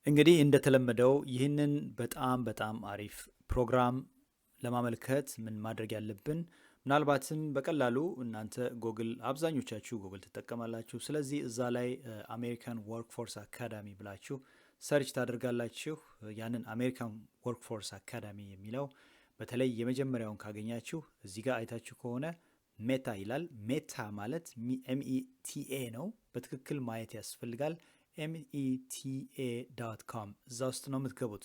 እንግዲህ እንደተለመደው ይህንን በጣም አሪፍ ፕሮግራም ለማመልከት ምን ማድረግ ያለብን፣ ምናልባትም በቀላሉ እናንተ ጎግል አብዛኞቻችሁ ጎግል ትጠቀማላችሁ። ስለዚህ እዛ ላይ አሜሪካን ወርክፎርስ አካዳሚ ብላችሁ ሰርች ታደርጋላችሁ። ያንን አሜሪካን ወርክፎርስ አካዳሚ የሚለው በተለይ የመጀመሪያውን ካገኛችሁ እዚህ ጋር አይታችሁ ከሆነ ሜታ ይላል። ሜታ ማለት ኤምኢቲኤ ነው። በትክክል ማየት ያስፈልጋል። meta.com እዛ ውስጥ ነው የምትገቡት።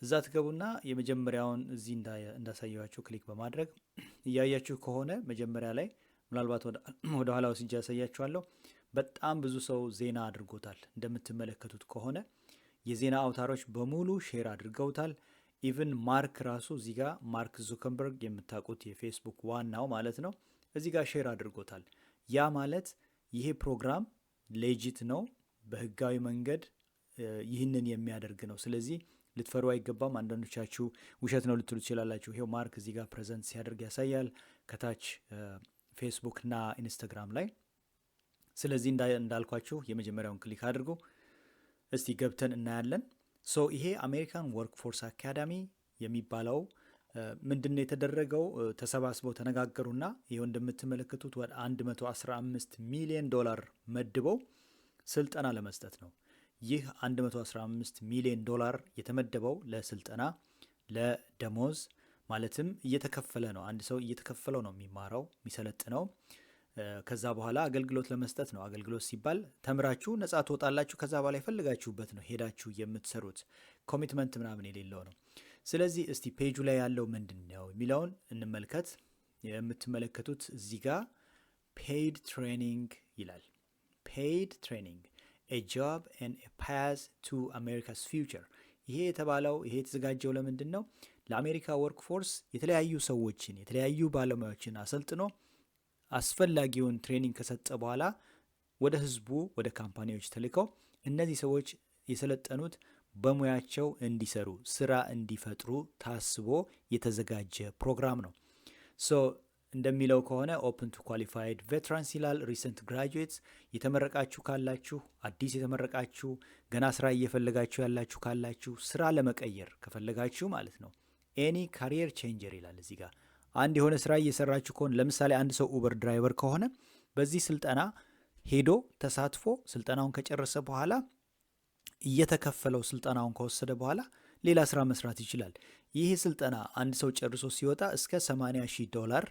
እዛ ትገቡና የመጀመሪያውን እዚህ እንዳሳየኋችሁ ክሊክ በማድረግ እያያችሁ ከሆነ መጀመሪያ ላይ ምናልባት ወደ ኋላ ወስጄ ያሳያችኋለሁ። በጣም ብዙ ሰው ዜና አድርጎታል። እንደምትመለከቱት ከሆነ የዜና አውታሮች በሙሉ ሼር አድርገውታል። ኢቭን ማርክ ራሱ እዚህ ጋር ማርክ ዙከንበርግ የምታውቁት የፌስቡክ ዋናው ማለት ነው እዚህ ጋር ሼር አድርጎታል። ያ ማለት ይሄ ፕሮግራም ሌጂት ነው፣ በህጋዊ መንገድ ይህንን የሚያደርግ ነው። ስለዚህ ልትፈሩ አይገባም። አንዳንዶቻችሁ ውሸት ነው ልትሉ ትችላላችሁ። ይሄው ማርክ እዚህ ጋር ፕሬዘንት ሲያደርግ ያሳያል ከታች ፌስቡክ እና ኢንስታግራም ላይ። ስለዚህ እንዳልኳችሁ የመጀመሪያውን ክሊክ አድርጉ። እስቲ ገብተን እናያለን። ሶ ይሄ አሜሪካን ወርክፎርስ አካዳሚ የሚባለው ምንድነው የተደረገው? ተሰባስበው ተነጋገሩና ይሄው እንደምትመለከቱት ወደ 115 ሚሊዮን ዶላር መድበው ስልጠና ለመስጠት ነው። ይህ 115 ሚሊዮን ዶላር የተመደበው ለስልጠና ለደሞዝ ማለትም እየተከፈለ ነው። አንድ ሰው እየተከፈለው ነው የሚማረው የሚሰለጥነው። ከዛ በኋላ አገልግሎት ለመስጠት ነው። አገልግሎት ሲባል ተምራችሁ ነጻ ትወጣላችሁ። ከዛ በኋላ የፈለጋችሁበት ነው ሄዳችሁ የምትሰሩት። ኮሚትመንት ምናምን የሌለው ነው። ስለዚህ እስቲ ፔጁ ላይ ያለው ምንድን ነው የሚለውን እንመልከት። የምትመለከቱት እዚህ ጋር ፔይድ ትሬኒንግ ይላል። ፔይድ ትሬኒንግ a job and a path to America's future። ይሄ የተዘጋጀው ለምንድን ነው? ለአሜሪካ ወርክፎርስ የተለያዩ ሰዎችን የተለያዩ ባለሙያዎችን አሰልጥኖ አስፈላጊውን ትሬኒንግ ከሰጠ በኋላ ወደ ህዝቡ ወደ ካምፓኒዎች ተልከው እነዚህ ሰዎች የሰለጠኑት በሙያቸው እንዲሰሩ ስራ እንዲፈጥሩ ታስቦ የተዘጋጀ ፕሮግራም ነው። ሶ እንደሚለው ከሆነ ኦፕን ቱ ኳሊፋይድ ቬትራንስ ይላል። ሪሰንት ግራጁዌትስ የተመረቃችሁ ካላችሁ፣ አዲስ የተመረቃችሁ፣ ገና ስራ እየፈለጋችሁ ያላችሁ ካላችሁ፣ ስራ ለመቀየር ከፈለጋችሁ ማለት ነው። ኤኒ ካሪየር ቼንጀር ይላል እዚህ ጋር። አንድ የሆነ ስራ እየሰራችሁ ከሆነ ለምሳሌ አንድ ሰው ኡበር ድራይቨር ከሆነ በዚህ ስልጠና ሄዶ ተሳትፎ ስልጠናውን ከጨረሰ በኋላ እየተከፈለው ስልጠናውን ከወሰደ በኋላ ሌላ ስራ መስራት ይችላል። ይህ ስልጠና አንድ ሰው ጨርሶ ሲወጣ እስከ 80,000 ዶላር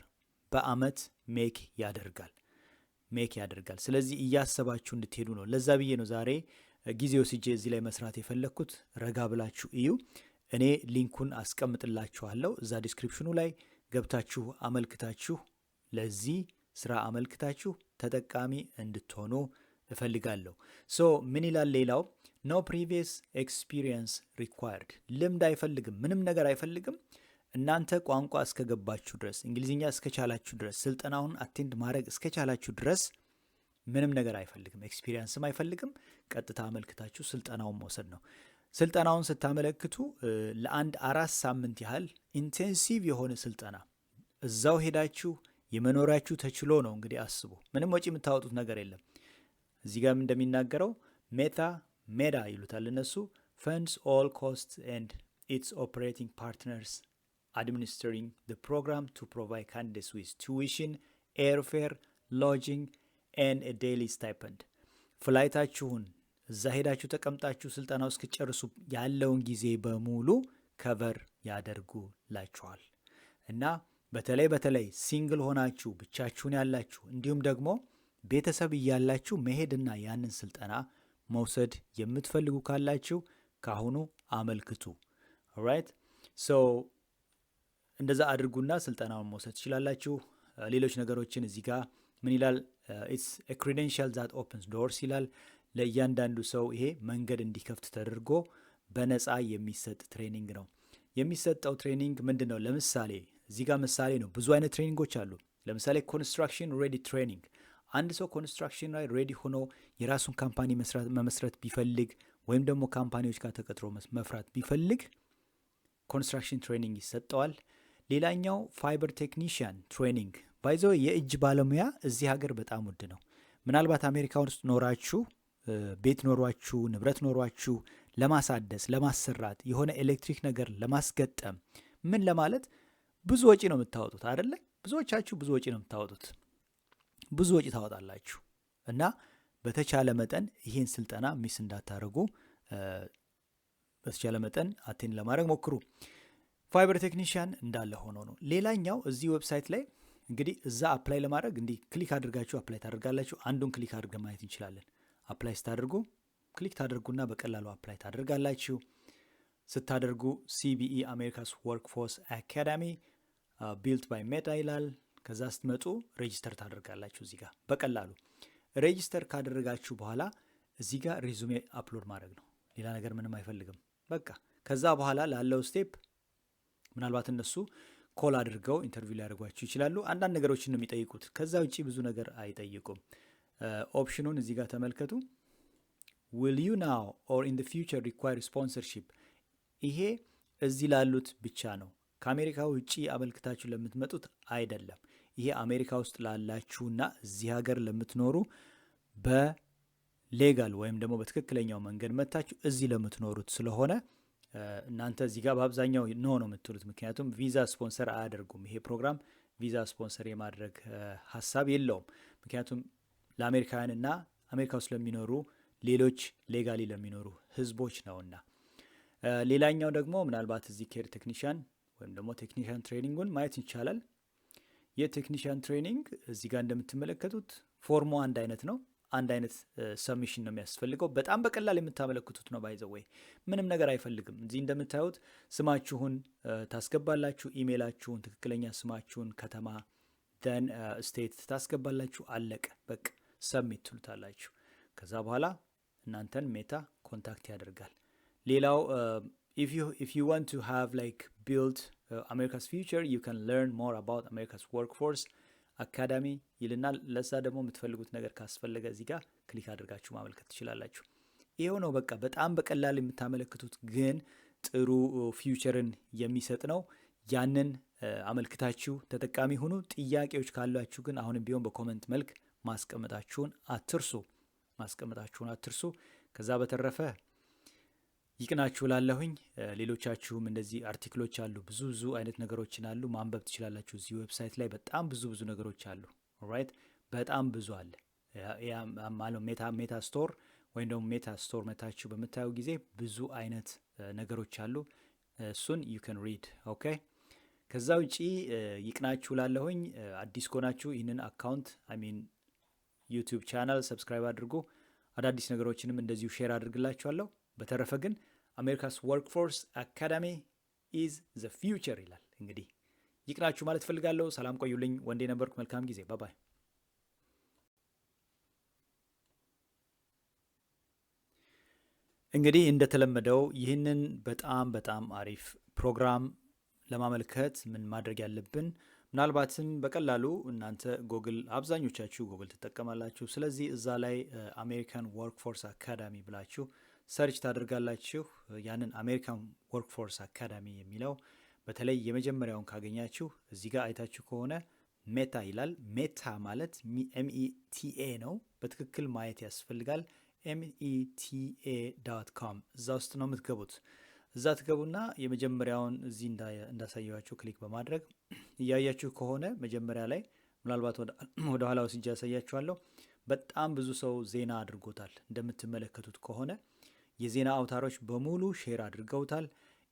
በአመት ሜክ ያደርጋል። ስለዚህ እያሰባችሁ እንድትሄዱ ነው። ለዛ ብዬ ነው ዛሬ ጊዜ ወስጄ እዚህ ላይ መስራት የፈለግኩት። ረጋ ብላችሁ እዩ። እኔ ሊንኩን አስቀምጥላችኋለሁ እዛ ዲስክሪፕሽኑ ላይ ገብታችሁ አመልክታችሁ ለዚህ ስራ አመልክታችሁ ተጠቃሚ እንድትሆኑ እፈልጋለሁ። ሶ ምን ይላል ሌላው? ኖ ፕሪቪየስ ኤክስፒሪየንስ ሪኳየርድ። ልምድ አይፈልግም፣ ምንም ነገር አይፈልግም። እናንተ ቋንቋ እስከገባችሁ ድረስ እንግሊዝኛ እስከቻላችሁ ድረስ ስልጠናውን አቴንድ ማድረግ እስከቻላችሁ ድረስ ምንም ነገር አይፈልግም፣ ኤክስፒሪየንስም አይፈልግም። ቀጥታ አመልክታችሁ ስልጠናውን መውሰድ ነው። ስልጠናውን ስታመለክቱ ለአንድ 4 ሳምንት ያህል ኢንቴንሲቭ የሆነ ስልጠና እዛው ሄዳችሁ የመኖሪያችሁ ተችሎ ነው። እንግዲህ አስቡ፣ ምንም ወጪ የምታወጡት ነገር የለም። እዚህ ጋር እንደሚናገረው ሜዳ ይሉታል እነሱ ፈንድስ ኦል ኮስት ኤንድ ኢትስ ኦፕሬቲንግ ፓርትነርስ administering the program to provide candidates with tuition, airfare, lodging, and a daily stipend። ፍላይታችሁን እዛ ሄዳችሁ ተቀምጣችሁ ስልጠናው እስክጨርሱ ያለውን ጊዜ በሙሉ ከቨር ያደርጉላችኋል። እና በተለይ ሲንግል ሆናችሁ ብቻችሁን ያላችሁ እንዲሁም ደግሞ ቤተሰብ እያላችሁ መሄድና ያንን ስልጠና መውሰድ የምትፈልጉ ካላችሁ ካሁኑ አመልክቱ። ኦልራይት ሶ እንደዛ አድርጉና ስልጠናውን መውሰድ ትችላላችሁ። ሌሎች ነገሮችን እዚህ ጋር ምን ይላል? ኢትስ ኤ ክሬዴንሻል ዛት ኦፕንስ ዶርስ ይላል። ለእያንዳንዱ ሰው ይሄ መንገድ እንዲከፍት ተደርጎ በነፃ የሚሰጥ ትሬኒንግ ነው። የሚሰጠው ትሬኒንግ ምንድን ነው? ለምሳሌ እዚህ ጋር ምሳሌ ነው። ብዙ አይነት ትሬኒንጎች አሉ። ለምሳሌ ኮንስትራክሽን ሬዲ ትሬኒንግ። አንድ ሰው ኮንስትራክሽን ላይ ሬዲ ሆኖ የራሱን ካምፓኒ መመስረት ቢፈልግ ወይም ደግሞ ካምፓኒዎች ጋር ተቀጥሮ መፍራት ቢፈልግ ኮንስትራክሽን ትሬኒንግ ይሰጠዋል። ሌላኛው ፋይበር ቴክኒሽያን ትሬኒንግ ባይዞ የእጅ ባለሙያ እዚህ ሀገር በጣም ውድ ነው። ምናልባት አሜሪካ ውስጥ ኖራችሁ ቤት ኖሯችሁ ንብረት ኖሯችሁ ለማሳደስ ለማሰራት የሆነ ኤሌክትሪክ ነገር ለማስገጠም ምን ለማለት ብዙ ወጪ ነው የምታወጡት አይደለ? ብዙዎቻችሁ ብዙ ወጪ ነው የምታወጡት። ብዙ ወጪ ታወጣላችሁ እና በተቻለ መጠን ይህን ስልጠና ሚስ እንዳታደርጉ በተቻለ መጠን አቴን ለማድረግ ሞክሩ። ፋይበር ቴክኒሽያን እንዳለ ሆኖ ነው። ሌላኛው እዚህ ዌብሳይት ላይ እንግዲህ እዛ አፕላይ ለማድረግ እንዲህ ክሊክ አድርጋችሁ አፕላይ ታደርጋላችሁ። አንዱን ክሊክ አድርገን ማየት እንችላለን። አፕላይ ስታደርጉ ክሊክ ታደርጉና በቀላሉ አፕላይ ታደርጋላችሁ። ስታደርጉ ሲቢኢ አሜሪካስ ወርክፎርስ አካዳሚ ቢልት ባይ ሜታ ይላል። ከዛ ስትመጡ ሬጂስተር ታደርጋላችሁ። እዚህ ጋር በቀላሉ ሬጂስተር ካደረጋችሁ በኋላ እዚህ ጋር ሪዙሜ አፕሎድ ማድረግ ነው። ሌላ ነገር ምንም አይፈልግም። በቃ ከዛ በኋላ ላለው ስቴፕ ምናልባት እነሱ ኮል አድርገው ኢንተርቪው ሊያደርጓችሁ ይችላሉ። አንዳንድ ነገሮችን ነው የሚጠይቁት። ከዛ ውጪ ብዙ ነገር አይጠይቁም። ኦፕሽኑን እዚህ ጋር ተመልከቱ። will you now or in the future require sponsorship? ይሄ እዚህ ላሉት ብቻ ነው። ከአሜሪካ ውጪ አመልክታችሁ ለምትመጡት አይደለም። ይሄ አሜሪካ ውስጥ ላላችሁና እዚህ ሀገር ለምትኖሩ በሌጋል ወይም ደግሞ በትክክለኛው መንገድ መታችሁ እዚህ ለምትኖሩት ስለሆነ እናንተ እዚህ ጋር በአብዛኛው ኖ ነው የምትሉት። ምክንያቱም ቪዛ ስፖንሰር አያደርጉም። ይሄ ፕሮግራም ቪዛ ስፖንሰር የማድረግ ሀሳብ የለውም። ምክንያቱም ለአሜሪካውያንና አሜሪካ ውስጥ ለሚኖሩ ሌሎች ሌጋሊ ለሚኖሩ ህዝቦች ነውና። ሌላኛው ደግሞ ምናልባት እዚህ ኬር ቴክኒሽያን ወይም ደግሞ ቴክኒሽያን ትሬኒንጉን ማየት ይቻላል። የቴክኒሽያን ትሬኒንግ እዚህ ጋር እንደምትመለከቱት ፎርሙ አንድ አይነት ነው። አንድ አይነት ሰብሚሽን ነው የሚያስፈልገው። በጣም በቀላል የምታመለክቱት ነው። ባይ ዘ ወይ ምንም ነገር አይፈልግም። እዚህ እንደምታዩት ስማችሁን ታስገባላችሁ፣ ኢሜይላችሁን፣ ትክክለኛ ስማችሁን፣ ከተማ ደን ስቴት ታስገባላችሁ። አለቀ በቃ ሰብሚት ትሉታላችሁ። ከዛ በኋላ እናንተን ሜታ ኮንታክት ያደርጋል። ሌላው if you want to have like build America's future you can learn more about America's workforce አካዳሚ ይልና ለዛ ደግሞ የምትፈልጉት ነገር ካስፈለገ እዚህ ጋር ክሊክ አድርጋችሁ ማመልከት ትችላላችሁ። ይሄው ነው በቃ በጣም በቀላል የምታመለክቱት ግን ጥሩ ፊውቸርን የሚሰጥ ነው። ያንን አመልክታችሁ ተጠቃሚ ሁኑ። ጥያቄዎች ካሏችሁ ግን አሁንም ቢሆን በኮሜንት መልክ ማስቀመጣችሁን አትርሱ። ከዛ በተረፈ ይቅናችሁ ላለሁኝ። ሌሎቻችሁም እንደዚህ አርቲክሎች አሉ፣ ብዙ አይነት ነገሮችን አሉ፣ ማንበብ ትችላላችሁ። እዚህ ዌብሳይት ላይ በጣም ብዙ ነገሮች አሉ። ኦልራይት በጣም ብዙ አለ። ሜታ ስቶር ወይም ደግሞ ሜታ ስቶር መታችሁ በምታዩ ጊዜ ብዙ አይነት ነገሮች አሉ። እሱን ዩ ካን ሪድ ኦኬ። ከዛ ውጪ ይቅናችሁ ላለሁኝ። አዲስ ከሆናችሁ ይህንን አካውንት ዩቲዩብ ቻናል ሰብስክራይብ አድርጉ። አዳዲስ ነገሮችንም እንደዚሁ ሼር አድርግላችኋለሁ። በተረፈ ግን አሜሪካስ ወርክፎርስ አካዳሚ ኢዝ ዘ ፊውቸር ይላል። እንግዲህ ይቅናችሁ ማለት ፈልጋለሁ። ሰላም ቆዩልኝ። ወንዴ ነበርኩ። መልካም ጊዜ። ባባይ። እንግዲህ እንደተለመደው ይህንን በጣም አሪፍ ፕሮግራም ለማመልከት ምን ማድረግ ያለብን፣ ምናልባትም በቀላሉ እናንተ ጎግል አብዛኞቻችሁ ጎግል ትጠቀማላችሁ። ስለዚህ እዛ ላይ አሜሪካን ወርክፎርስ አካዳሚ ብላችሁ ሰርች ታደርጋላችሁ። ያንን አሜሪካን ወርክፎርስ አካዳሚ የሚለው በተለይ የመጀመሪያውን ካገኛችሁ እዚህ ጋር አይታችሁ ከሆነ ሜታ ይላል። ሜታ ማለት META ነው። በትክክል ማየት ያስፈልጋል። META.com እዛ ውስጥ ነው የምትገቡት። እዛ ትገቡና የመጀመሪያውን እዚህ እንዳሳየዋችሁ ክሊክ በማድረግ እያያችሁ ከሆነ መጀመሪያ ላይ ምናልባት ወደ ኋላ ወስጄ ያሳያችኋለሁ። በጣም ብዙ ሰው ዜና አድርጎታል። እንደምትመለከቱት ከሆነ የዜና አውታሮች በሙሉ ሼር አድርገውታል።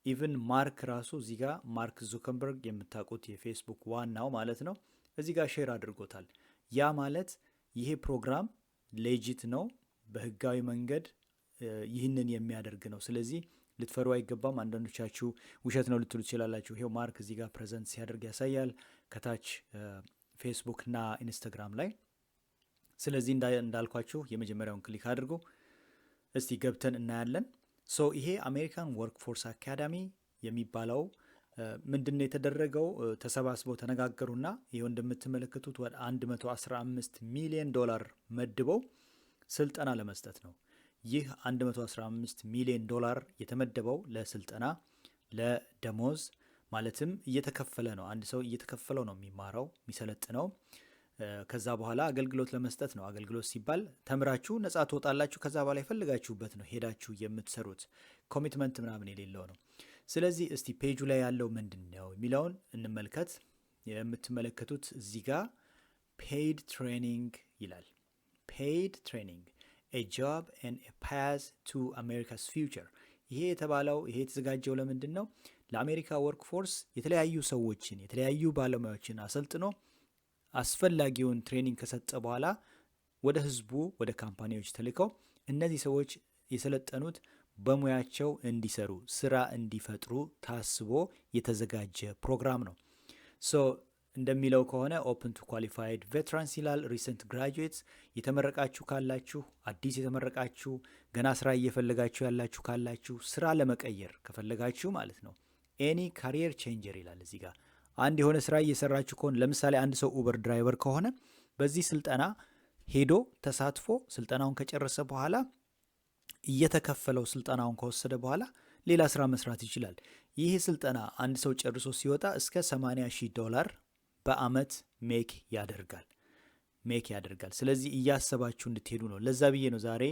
ኢቭን ማርክ ራሱ እዚህ ጋር ማርክ ዙከንበርግ የምታውቁት የፌስቡክ ዋናው ማለት ነው እዚህ ጋር ሼር አድርጎታል። ያ ማለት ይሄ ፕሮግራም ሌጂት ነው፣ በህጋዊ መንገድ ይህንን የሚያደርግ ነው። ስለዚህ ልትፈሩ አይገባም። አንዳንዶቻችሁ ውሸት ነው ልትሉ ትችላላችሁ። ይሄው ማርክ እዚህ ጋር ፕሬዘንት ሲያደርግ ያሳያል ከታች ፌስቡክ እና ኢንስታግራም ላይ። ስለዚህ እንዳልኳችሁ የመጀመሪያውን ክሊክ አድርጉ። እስቲ ገብተን እናያለን። ይሄ አሜሪካን ወርክፎርስ አካዳሚ የሚባለው ምንድነው የተደረገው? ተሰባስበው ተነጋገሩና ይሄው እንደምትመለከቱት ወደ $115 ሚሊዮን መድበው ስልጠና ለመስጠት ነው። ይህ $115 ሚሊዮን የተመደበው ለስልጠና ለደሞዝ ማለትም እየተከፈለ ነው። አንድ ሰው እየተከፈለው ነው የሚማረው የሚሰለጥነው። ከዛ በኋላ አገልግሎት ለመስጠት ነው። አገልግሎት ሲባል ተምራችሁ ነፃ ትወጣላችሁ። ከዛ በኋላ የፈለጋችሁበት ነው ሄዳችሁ የምትሰሩት። ኮሚትመንት ምናምን የሌለው ነው። ስለዚህ እስቲ ፔጁ ላይ ያለው ምንድን ነው የሚለውን እንመልከት። የምትመለከቱት እዚህ ጋር ፔይድ ትሬኒንግ ይላል። ፔይድ ትሬኒንግ a job and a path to America's future። ይሄ የተባለው ይሄ የተዘጋጀው ለምንድን ነው? ለአሜሪካ ወርክ ፎርስ የተለያዩ ሰዎችን የተለያዩ ባለሙያዎችን አሰልጥኖ አስፈላጊውን ትሬኒንግ ከሰጠ በኋላ ወደ ህዝቡ ወደ ካምፓኒዎች ተልከው እነዚህ ሰዎች የሰለጠኑት በሙያቸው እንዲሰሩ ስራ እንዲፈጥሩ ታስቦ የተዘጋጀ ፕሮግራም ነው። እንደሚለው ከሆነ ኦፕን ቱ ኳሊፋይድ ቬትራንስ ይላል። ሪሰንት ግራጁዌትስ የተመረቃችሁ ካላችሁ፣ አዲስ የተመረቃችሁ፣ ገና ስራ እየፈለጋችሁ ያላችሁ ካላችሁ፣ ስራ ለመቀየር ከፈለጋችሁ ማለት ነው። ኤኒ ካሪየር ቼንጀር ይላል እዚህ ጋር። አንድ የሆነ ስራ እየሰራችሁ ከሆነ ለምሳሌ አንድ ሰው ኡበር ድራይቨር ከሆነ በዚህ ስልጠና ሄዶ ተሳትፎ ስልጠናውን ከጨረሰ በኋላ እየተከፈለው ስልጠናውን ከወሰደ በኋላ ሌላ ስራ መስራት ይችላል። ይህ ስልጠና አንድ ሰው ጨርሶ ሲወጣ እስከ $80,000 በአመት ሜክ ያደርጋል። ስለዚህ እያሰባችሁ እንድትሄዱ ነው። ለዛ ብዬ ነው ዛሬ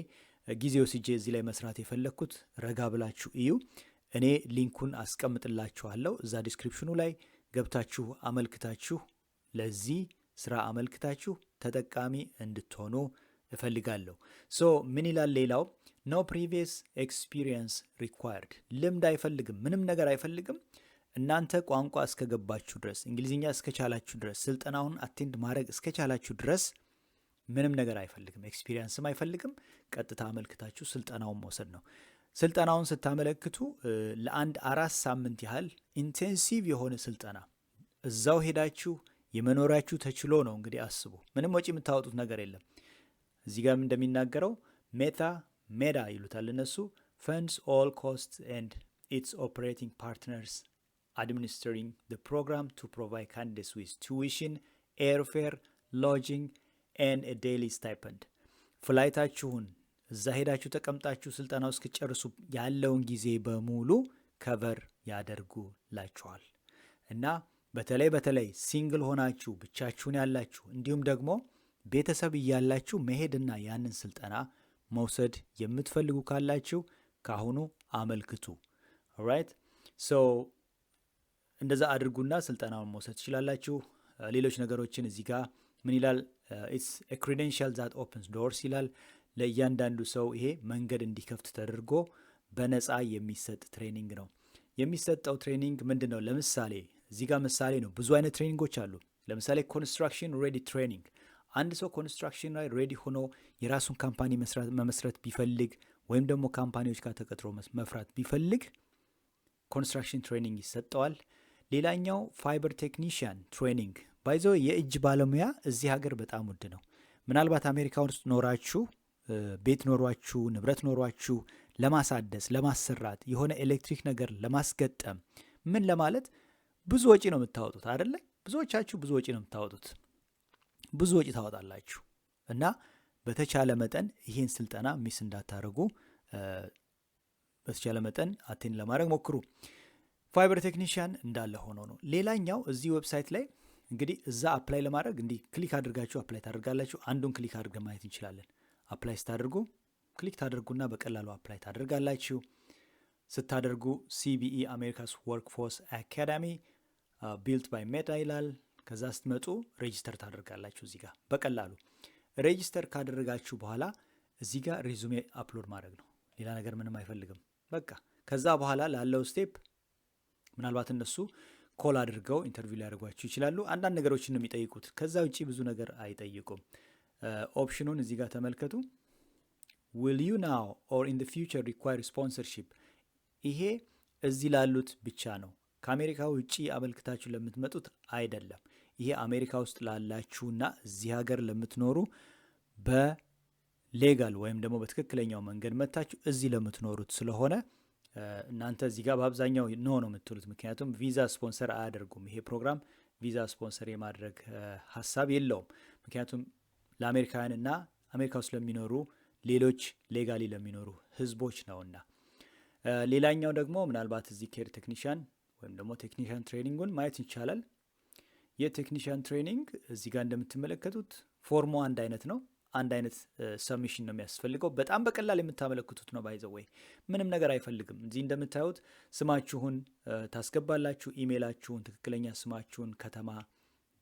ጊዜ ወስጄ እዚህ ላይ መስራት የፈለግኩት። ረጋ ብላችሁ እዩ። እኔ ሊንኩን አስቀምጥላችኋለሁ እዛ ዲስክሪፕሽኑ ላይ ገብታችሁ አመልክታችሁ ለዚህ ስራ አመልክታችሁ ተጠቃሚ እንድትሆኑ እፈልጋለሁ። ምን ይላል ሌላው? ኖ ፕሪቪየስ ኤክስፒሪየንስ ሪኳየርድ። ልምድ አይፈልግም፣ ምንም ነገር አይፈልግም። እናንተ ቋንቋ እስከገባችሁ ድረስ እንግሊዝኛ እስከቻላችሁ ድረስ ስልጠናውን አቴንድ ማድረግ እስከቻላችሁ ድረስ ምንም ነገር አይፈልግም፣ ኤክስፒሪየንስም አይፈልግም። ቀጥታ አመልክታችሁ ስልጠናውን መውሰድ ነው። ስልጠናውን ስታመለክቱ ለአንድ 4 ሳምንት ያህል ኢንቴንሲቭ የሆነ ስልጠና እዛው ሄዳችሁ የመኖሪያችሁ ተችሎ ነው። እንግዲህ አስቡ፣ ምንም ወጪ የምታወጡት ነገር የለም። እዚህ ጋር እንደሚናገረው ሜዳ ይሉታል እነሱ funds all costs and its operating partners administering the program to provide candidates with tuition, airfare, lodging and a daily stipend። ፍላይታችሁን እዛ ሄዳችሁ ተቀምጣችሁ ስልጠናው እስክጨርሱ ያለውን ጊዜ በሙሉ ከቨር ያደርጉላችኋል። እና በተለይ ሲንግል ሆናችሁ ብቻችሁን ያላችሁ እንዲሁም ደግሞ ቤተሰብ እያላችሁ መሄድና ያንን ስልጠና መውሰድ የምትፈልጉ ካላችሁ ካሁኑ አመልክቱ። ኦልራይት እንደዛ አድርጉና ስልጠናውን መውሰድ ትችላላችሁ። ሌሎች ነገሮችን እዚህ ጋር ምን ይላል? ኢትስ ኤ ክሬዴንሻል ዛት ኦፕንስ ዶርስ ይላል። ለእያንዳንዱ ሰው ይሄ መንገድ እንዲከፍት ተደርጎ በነፃ የሚሰጥ ትሬኒንግ ነው። የሚሰጠው ትሬኒንግ ምንድን ነው? ለምሳሌ እዚህ ጋር ምሳሌ ነው። ብዙ አይነት ትሬኒንጎች አሉ። ለምሳሌ ኮንስትራክሽን ሬዲ ትሬኒንግ። አንድ ሰው ኮንስትራክሽን ላይ ሬዲ ሆኖ የራሱን ካምፓኒ መመስረት ቢፈልግ ወይም ደግሞ ካምፓኒዎች ጋር ተቀጥሮ መፍራት ቢፈልግ ኮንስትራክሽን ትሬኒንግ ይሰጠዋል። ሌላኛው ፋይበር ቴክኒሽያን ትሬኒንግ። ባይዘው የእጅ ባለሙያ እዚህ ሀገር በጣም ውድ ነው። ምናልባት አሜሪካ ውስጥ ኖራችሁ ቤት ኖሯችሁ ንብረት ኖሯችሁ ለማሳደስ ለማሰራት የሆነ ኤሌክትሪክ ነገር ለማስገጠም ምን ለማለት ብዙ ወጪ ነው የምታወጡት አይደለ? ብዙዎቻችሁ ብዙ ወጪ ነው የምታወጡት፣ ብዙ ወጪ ታወጣላችሁ። እና በተቻለ መጠን ይህን ስልጠና ሚስ እንዳታደርጉ በተቻለ መጠን አቴን ለማድረግ ሞክሩ። ፋይበር ቴክኒሽያን እንዳለ ሆኖ ነው። ሌላኛው እዚህ ዌብሳይት ላይ እንግዲህ እዛ አፕላይ ለማድረግ እንዲህ ክሊክ አድርጋችሁ አፕላይ ታደርጋላችሁ። አንዱን ክሊክ አድርገን ማየት እንችላለን። አፕላይ ስታደርጉ ክሊክ ታደርጉና በቀላሉ አፕላይ ታደርጋላችሁ። ስታደርጉ ሲቢኢ አሜሪካስ ወርክፎርስ አካዳሚ ቢልት ባይ ሜታ ይላል። ከዛ ስትመጡ ሬጂስተር ታደርጋላችሁ። እዚህ ጋር በቀላሉ ሬጂስተር ካደረጋችሁ በኋላ እዚህ ጋር ሪዙሜ አፕሎድ ማድረግ ነው። ሌላ ነገር ምንም አይፈልግም። በቃ ከዛ በኋላ ላለው ስቴፕ ምናልባት እነሱ ኮል አድርገው ኢንተርቪው ሊያደርጓችሁ ይችላሉ። አንዳንድ ነገሮችን ነው የሚጠይቁት። ከዛ ውጪ ብዙ ነገር አይጠይቁም። ኦፕሽኑን እዚህ ጋር ተመልከቱ። will you now or in the future require sponsorship? ይሄ እዚህ ላሉት ብቻ ነው። ከአሜሪካ ውጪ አመልክታችሁ ለምትመጡት አይደለም። ይሄ አሜሪካ ውስጥ ላላችሁና እዚህ ሀገር ለምትኖሩ በሌጋል ወይም ደግሞ በትክክለኛው መንገድ መታችሁ እዚህ ለምትኖሩት ስለሆነ እናንተ እዚህ ጋር በአብዛኛው ኖ ነው የምትሉት። ምክንያቱም ቪዛ ስፖንሰር አያደርጉም። ይሄ ፕሮግራም ቪዛ ስፖንሰር የማድረግ ሀሳብ የለውም። ምክንያቱም ለአሜሪካውያንና አሜሪካ ውስጥ ለሚኖሩ ሌሎች ሌጋሊ ለሚኖሩ ህዝቦች ነውና። ሌላኛው ደግሞ ምናልባት እዚህ ኬር ቴክኒሽያን ወይም ደግሞ ቴክኒሽያን ትሬኒንጉን ማየት ይቻላል። የቴክኒሽያን ትሬኒንግ እዚህ ጋር እንደምትመለከቱት ፎርሙ አንድ አይነት ነው። አንድ አይነት ሰብሚሽን ነው የሚያስፈልገው። በጣም በቀላል የምታመለክቱት ነው። ባይዘው ወይ ምንም ነገር አይፈልግም። እዚህ እንደምታዩት ስማችሁን ታስገባላችሁ፣ ኢሜይላችሁን፣ ትክክለኛ ስማችሁን፣ ከተማ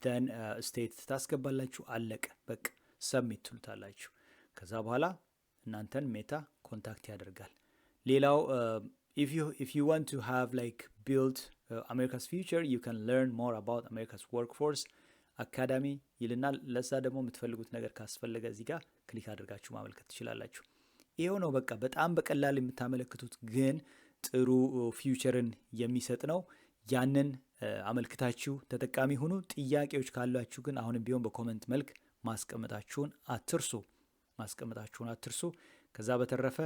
ደን ስቴት ታስገባላችሁ። አለቀ በቃ ሰብሚት ትሉታላችሁ። ከዛ በኋላ እናንተን ሜታ ኮንታክት ያደርጋል። ሌላው if you want to have like build America's future you can learn more about America's workforce academy ይልናል። ለዛ ደግሞ የምትፈልጉት ነገር ካስፈለገ እዚህ ጋር ክሊክ አድርጋችሁ ማመልከት ትችላላችሁ። ይሄው ነው በቃ በጣም በቀላል የምታመለክቱት ግን ጥሩ ፊውቸርን የሚሰጥ ነው። ያንን አመልክታችሁ ተጠቃሚ ሁኑ። ጥያቄዎች ካሏችሁ ግን አሁንም ቢሆን በኮመንት መልክ ማስቀመጣችሁን አትርሱ። ከዛ በተረፈ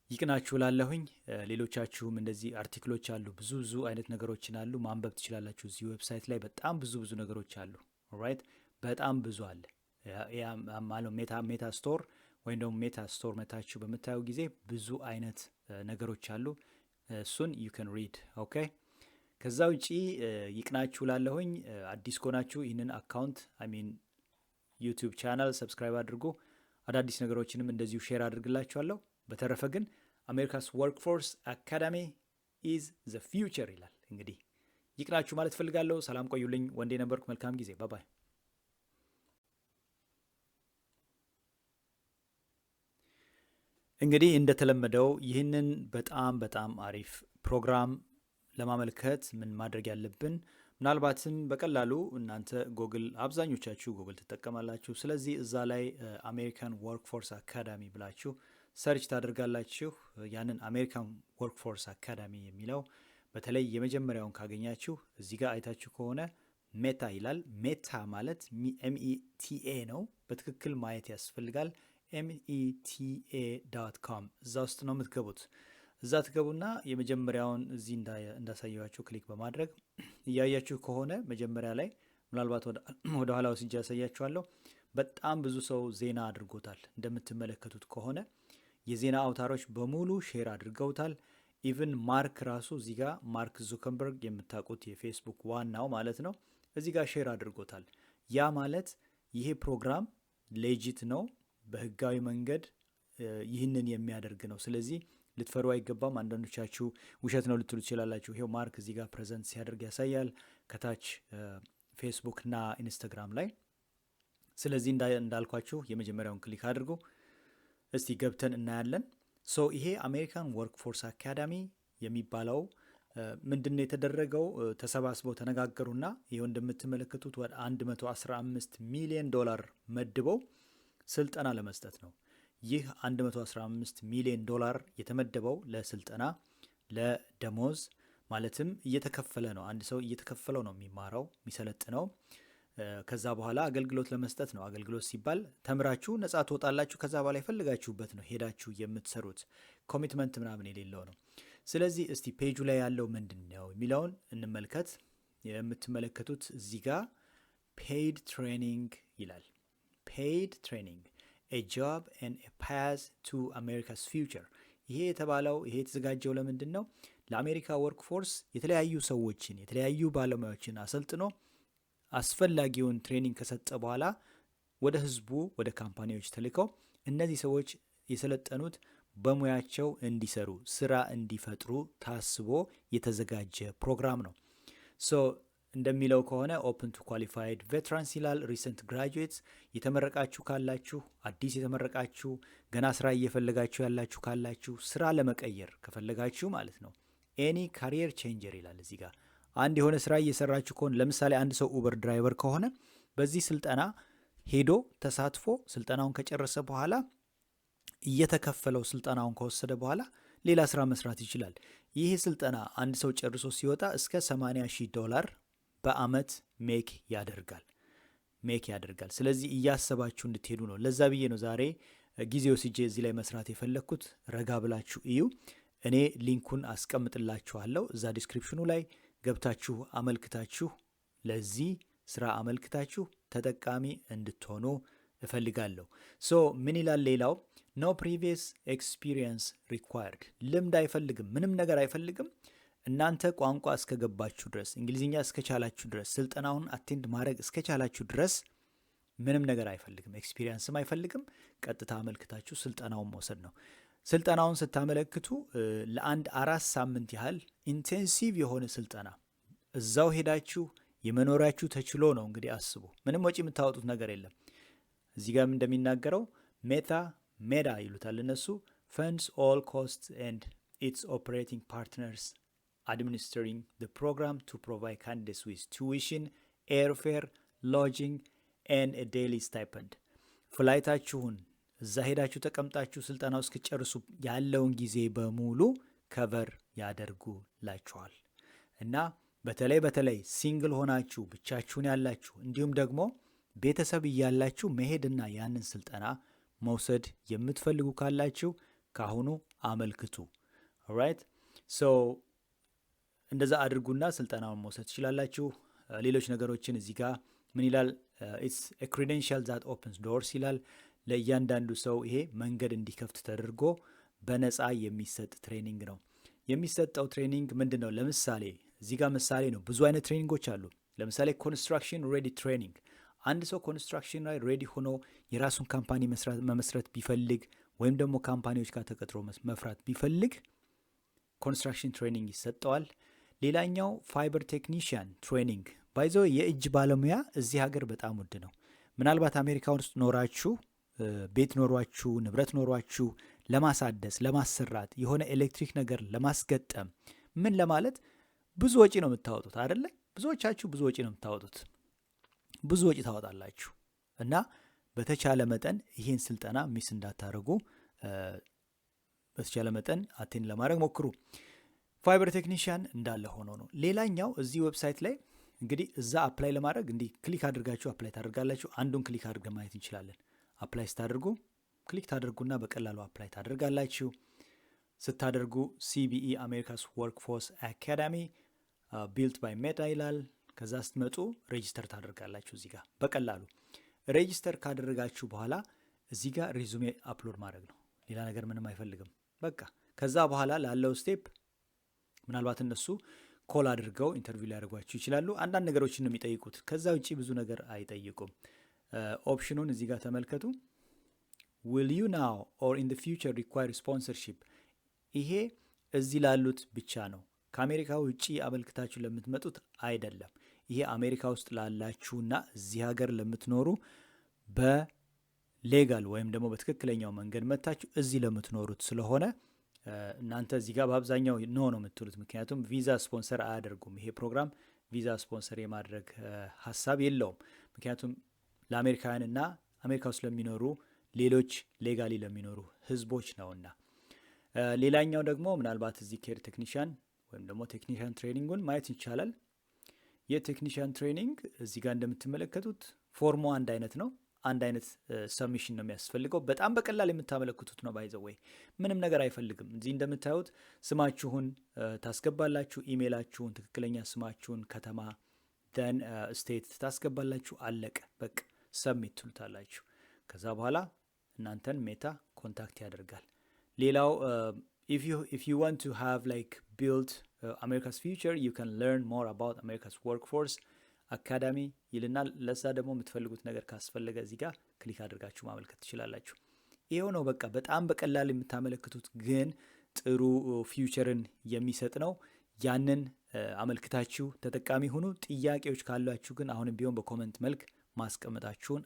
ይቅናችሁ ላለሁኝ። ሌሎቻችሁም እንደዚህ አርቲክሎች አሉ፣ ብዙ አይነት ነገሮችን አሉ ማንበብ ትችላላችሁ። እዚህ ዌብሳይት ላይ በጣም ብዙ ነገሮች አሉ። ኦልራይት በጣም ብዙ አለ። ማለት ሜታ ስቶር ወይም ደግሞ ሜታ ስቶር መታችሁ በምታዩ ጊዜ ብዙ አይነት ነገሮች አሉ። እሱን ዩ ካን ሪድ ኦኬ። ከዛ ውጪ ይቅናችሁ ላለሁኝ። አዲስ ከሆናችሁ ይህንን አካውንት ዩቲዩብ ቻናል ሰብስክራይብ አድርጉ። አዳዲስ ነገሮችንም እንደዚሁ ሼር አድርግላችኋለሁ። በተረፈ ግን አሜሪካስ ወርክፎርስ አካዳሚ ኢዝ ዘ ፊውቸር ይላል። እንግዲህ ይቅናችሁ ማለት ፈልጋለሁ። ሰላም ቆዩልኝ። ወንዴ ነበርኩ። መልካም ጊዜ። ባባይ። እንግዲህ እንደተለመደው ይህንን በጣም አሪፍ ፕሮግራም ለማመልከት ምን ማድረግ ያለብን፣ ምናልባትም በቀላሉ እናንተ ጎግል አብዛኞቻችሁ ጎግል ትጠቀማላችሁ። ስለዚህ እዛ ላይ አሜሪካን ወርክፎርስ አካዳሚ ብላችሁ ሰርች ታደርጋላችሁ። ያንን አሜሪካን ወርክፎርስ አካዳሚ የሚለው በተለይ የመጀመሪያውን ካገኛችሁ እዚህ ጋር አይታችሁ ከሆነ ሜታ ይላል። ሜታ ማለት META ነው። በትክክል ማየት ያስፈልጋል። META.com እዛ ውስጥ ነው የምትገቡት። እዛ ትገቡና የመጀመሪያውን እዚህ እንዳሳየዋችሁ ክሊክ በማድረግ እያያችሁ ከሆነ መጀመሪያ ላይ ምናልባት ወደ ኋላ ወስጄ ያሳያችኋለሁ። በጣም ብዙ ሰው ዜና አድርጎታል። እንደምትመለከቱት ከሆነ የዜና አውታሮች በሙሉ ሼር አድርገውታል። ኢቭን ማርክ ራሱ እዚህ ጋር ማርክ ዙከንበርግ የምታውቁት የፌስቡክ ዋናው ማለት ነው፣ እዚህ ጋር ሼር አድርጎታል። ያ ማለት ይሄ ፕሮግራም ሌጂት ነው፣ በህጋዊ መንገድ ይህንን የሚያደርግ ነው። ስለዚህ ልትፈሩ አይገባም። አንዳንዶቻችሁ ውሸት ነው ልትሉ ትችላላችሁ። ይሄው ማርክ እዚህ ጋር ፕሬዘንት ሲያደርግ ያሳያል ከታች ፌስቡክ እና ኢንስታግራም ላይ። ስለዚህ እንዳልኳችሁ የመጀመሪያውን ክሊክ አድርጉ። እስቲ ገብተን እናያለን። ይሄ አሜሪካን ወርክፎርስ አካዳሚ የሚባለው ምንድነው የተደረገው? ተሰባስበው ተነጋገሩና ይሄው እንደምትመለከቱት ወደ $115 ሚሊዮን መድበው ስልጠና ለመስጠት ነው። ይህ $115 ሚሊዮን የተመደበው ለስልጠና ለደሞዝ ማለትም እየተከፈለ ነው። አንድ ሰው እየተከፈለው ነው የሚማረው የሚሰለጥነው። ከዛ በኋላ አገልግሎት ለመስጠት ነው። አገልግሎት ሲባል ተምራችሁ ነጻ ትወጣላችሁ። ከዛ በኋላ የፈለጋችሁበት ነው ሄዳችሁ የምትሰሩት። ኮሚትመንት ምናምን የሌለው ነው። ስለዚህ እስቲ ፔጁ ላይ ያለው ምንድን ነው የሚለውን እንመልከት። የምትመለከቱት እዚህ ጋር ፔይድ ትሬኒንግ ይላል። ፔይድ ትሬኒንግ a job and a path to America's future። ይሄ የተዘጋጀው ለምንድን ነው? ለአሜሪካ ወርክፎርስ የተለያዩ ሰዎችን የተለያዩ ባለሙያዎችን አሰልጥኖ አስፈላጊውን ትሬኒንግ ከሰጠ በኋላ ወደ ህዝቡ ወደ ካምፓኒዎች ተልከው እነዚህ ሰዎች የሰለጠኑት በሙያቸው እንዲሰሩ ስራ እንዲፈጥሩ ታስቦ የተዘጋጀ ፕሮግራም ነው። እንደሚለው ከሆነ ኦፕን ቱ ኳሊፋይድ ቬትራንስ ይላል። ሪሰንት ግራጁዌትስ የተመረቃችሁ ካላችሁ፣ አዲስ የተመረቃችሁ፣ ገና ስራ እየፈለጋችሁ ያላችሁ ካላችሁ፣ ስራ ለመቀየር ከፈለጋችሁ ማለት ነው። ኤኒ ካሪየር ቼንጀር ይላል እዚህ ጋር። አንድ የሆነ ስራ እየሰራችሁ ከሆነ ለምሳሌ አንድ ሰው ኡበር ድራይቨር ከሆነ በዚህ ስልጠና ሄዶ ተሳትፎ ስልጠናውን ከጨረሰ በኋላ እየተከፈለው ስልጠናውን ከወሰደ በኋላ ሌላ ስራ መስራት ይችላል። ይህ ስልጠና አንድ ሰው ጨርሶ ሲወጣ እስከ $80,000 በአመት ሜክ ያደርጋል። ስለዚህ እያሰባችሁ እንድትሄዱ ነው። ለዛ ብዬ ነው ዛሬ ጊዜው ሲጄ እዚህ ላይ መስራት የፈለግኩት። ረጋ ብላችሁ እዩ። እኔ ሊንኩን አስቀምጥላችኋለሁ እዛ ዲስክሪፕሽኑ ላይ ገብታችሁ አመልክታችሁ ለዚህ ስራ አመልክታችሁ ተጠቃሚ እንድትሆኑ እፈልጋለሁ። ምን ይላል ሌላው? ኖ ፕሪቪየስ ኤክስፒሪየንስ ሪኳየርድ። ልምድ አይፈልግም፣ ምንም ነገር አይፈልግም። እናንተ ቋንቋ እስከገባችሁ ድረስ እንግሊዝኛ እስከቻላችሁ ድረስ ስልጠናውን አቴንድ ማድረግ እስከቻላችሁ ድረስ ምንም ነገር አይፈልግም፣ ኤክስፒሪየንስም አይፈልግም። ቀጥታ አመልክታችሁ ስልጠናውን መውሰድ ነው። ስልጠናውን ስታመለክቱ ለአንድ 4 ሳምንት ያህል ኢንቴንሲቭ የሆነ ስልጠና እዛው ሄዳችሁ የመኖሪያችሁ ተችሎ ነው። እንግዲህ አስቡ፣ ምንም ወጪ የምታወጡት ነገር የለም። እዚህ ጋር እንደሚናገረው ሜዳ ይሉታል እነሱ funds all costs and its operating partners administering the program to provide candidates with tuition, airfare, lodging and a daily stipend. ፍላይታችሁን እዛ ሄዳችሁ ተቀምጣችሁ ስልጠናው እስክጨርሱ ያለውን ጊዜ በሙሉ ከቨር ያደርጉላችኋል። እና በተለይ ሲንግል ሆናችሁ ብቻችሁን ያላችሁ እንዲሁም ደግሞ ቤተሰብ እያላችሁ መሄድና ያንን ስልጠና መውሰድ የምትፈልጉ ካላችሁ ካሁኑ አመልክቱ። ኦልራይት ሶ እንደዛ አድርጉና ስልጠናውን መውሰድ ትችላላችሁ። ሌሎች ነገሮችን እዚህ ጋር ምን ይላል? ኢትስ ኤ ክሬዴንሻል ዛት ኦፕንስ ዶርስ ይላል። ለእያንዳንዱ ሰው ይሄ መንገድ እንዲከፍት ተደርጎ በነፃ የሚሰጥ ትሬኒንግ ነው። የሚሰጠው ትሬኒንግ ምንድን ነው? ለምሳሌ እዚህ ጋር ምሳሌ ነው። ብዙ አይነት ትሬኒንጎች አሉ። ለምሳሌ ኮንስትራክሽን ሬዲ ትሬኒንግ። አንድ ሰው ኮንስትራክሽን ላይ ሬዲ ሆኖ የራሱን ካምፓኒ መመስረት ቢፈልግ ወይም ደግሞ ካምፓኒዎች ጋር ተቀጥሮ መፍራት ቢፈልግ ኮንስትራክሽን ትሬኒንግ ይሰጠዋል። ሌላኛው ፋይበር ቴክኒሽያን ትሬኒንግ። ባይዘው የእጅ ባለሙያ እዚህ ሀገር በጣም ውድ ነው። ምናልባት አሜሪካ ውስጥ ኖራችሁ ቤት ኖሯችሁ ንብረት ኖሯችሁ ለማሳደስ ለማሰራት የሆነ ኤሌክትሪክ ነገር ለማስገጠም ምን ለማለት ብዙ ወጪ ነው የምታወጡት አይደለ? ብዙዎቻችሁ ብዙ ወጪ ነው የምታወጡት፣ ብዙ ወጪ ታወጣላችሁ። እና በተቻለ መጠን ይህን ስልጠና ሚስ እንዳታደርጉ በተቻለ መጠን አቴን ለማድረግ ሞክሩ። ፋይበር ቴክኒሽያን እንዳለ ሆኖ ነው። ሌላኛው እዚህ ዌብሳይት ላይ እንግዲህ እዛ አፕላይ ለማድረግ እንዲህ ክሊክ አድርጋችሁ አፕላይ ታደርጋላችሁ። አንዱን ክሊክ አድርገን ማየት እንችላለን። አፕላይ ስታደርጉ ክሊክ ታደርጉና በቀላሉ አፕላይ ታደርጋላችሁ። ስታደርጉ ሲቢኢ አሜሪካስ ወርክፎርስ አካዳሚ ቢልት ባይ ሜታ ይላል። ከዛ ስትመጡ ሬጂስተር ታደርጋላችሁ። እዚህ ጋር በቀላሉ ሬጂስተር ካደረጋችሁ በኋላ እዚህ ጋር ሪዙሜ አፕሎድ ማድረግ ነው። ሌላ ነገር ምንም አይፈልግም። በቃ ከዛ በኋላ ላለው ስቴፕ ምናልባት እነሱ ኮል አድርገው ኢንተርቪው ሊያደርጓችሁ ይችላሉ። አንዳንድ ነገሮችን ነው የሚጠይቁት። ከዛ ውጪ ብዙ ነገር አይጠይቁም። ኦፕሽኑን እዚህ ጋር ተመልከቱ። will you now or in the future require sponsorship? ይሄ እዚህ ላሉት ብቻ ነው። ከአሜሪካ ውጪ አመልክታችሁ ለምትመጡት አይደለም። ይሄ አሜሪካ ውስጥ ላላችሁና እዚህ ሀገር ለምትኖሩ በሌጋል ወይም ደግሞ በትክክለኛው መንገድ መታችሁ እዚህ ለምትኖሩት ስለሆነ እናንተ እዚህ ጋር በአብዛኛው ኖ ነው የምትሉት። ምክንያቱም ቪዛ ስፖንሰር አያደርጉም። ይሄ ፕሮግራም ቪዛ ስፖንሰር የማድረግ ሀሳብ የለውም። ምክንያቱም ለአሜሪካውያንና አሜሪካ ውስጥ ለሚኖሩ ሌሎች ሌጋሊ ለሚኖሩ ህዝቦች ነውና። ሌላኛው ደግሞ ምናልባት እዚህ ኬር ቴክኒሽያን ወይም ደግሞ ቴክኒሽያን ትሬኒንጉን ማየት ይቻላል። የቴክኒሽያን ትሬኒንግ እዚህ ጋር እንደምትመለከቱት ፎርሙ አንድ አይነት ነው። አንድ አይነት ሰብሚሽን ነው የሚያስፈልገው። በጣም በቀላል የምታመለክቱት ነው። ባይዘው ወይ ምንም ነገር አይፈልግም። እዚህ እንደምታዩት ስማችሁን ታስገባላችሁ፣ ኢሜይላችሁን፣ ትክክለኛ ስማችሁን፣ ከተማ ደን ስቴት ታስገባላችሁ። አለቀ በቃ ሰብሚት ትሉታላችሁ። ከዛ በኋላ እናንተን ሜታ ኮንታክት ያደርጋል። ሌላው if you want to have like build America's future you can learn more about America's workforce አካዳሚ ይልናል። ለዛ ደግሞ የምትፈልጉት ነገር ካስፈለገ እዚህ ጋር ክሊክ አድርጋችሁ ማመልከት ትችላላችሁ። ይሄው ነው በቃ በጣም በቀላል የምታመለክቱት ግን ጥሩ ፊውቸርን የሚሰጥ ነው። ያንን አመልክታችሁ ተጠቃሚ ሁኑ። ጥያቄዎች ካሏችሁ ግን አሁንም ቢሆን በኮመንት መልክ ማስቀመጣችሁን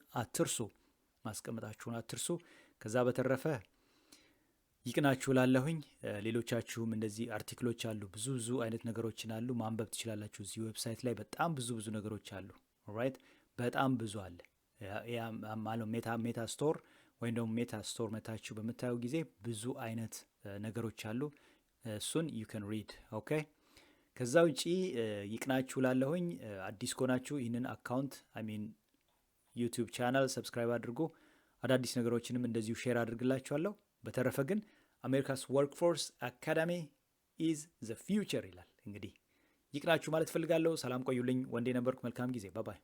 አትርሱ። ከዛ በተረፈ ይቅናችሁ ላለሁኝ። ሌሎቻችሁም እንደዚህ አርቲክሎች አሉ፣ ብዙ አይነት ነገሮችን አሉ፣ ማንበብ ትችላላችሁ። እዚህ ዌብሳይት ላይ በጣም ብዙ ነገሮች አሉ። ኦልራይት በጣም ብዙ አለ። ማለት ሜታ ስቶር ወይም ደግሞ ሜታ ስቶር መታችሁ በምታዩ ጊዜ ብዙ አይነት ነገሮች አሉ። እሱን you can read ኦኬ። ከዛ ውጪ ይቅናችሁ ላለሁኝ። አዲስ ከሆናችሁ ይህንን አካውንት ዩቲዩብ ቻናል ሰብስክራይብ አድርጉ። አዳዲስ ነገሮችንም እንደዚሁ ሼር አድርግላችኋለሁ። በተረፈ ግን አሜሪካስ ወርክፎርስ አካዳሚ ኢዝ ዘ ፊውቸር ይላል። እንግዲህ ይቅናችሁ ማለት ፈልጋለሁ። ሰላም ቆዩልኝ። ወንዴ ነበርኩ። መልካም ጊዜ። ባባይ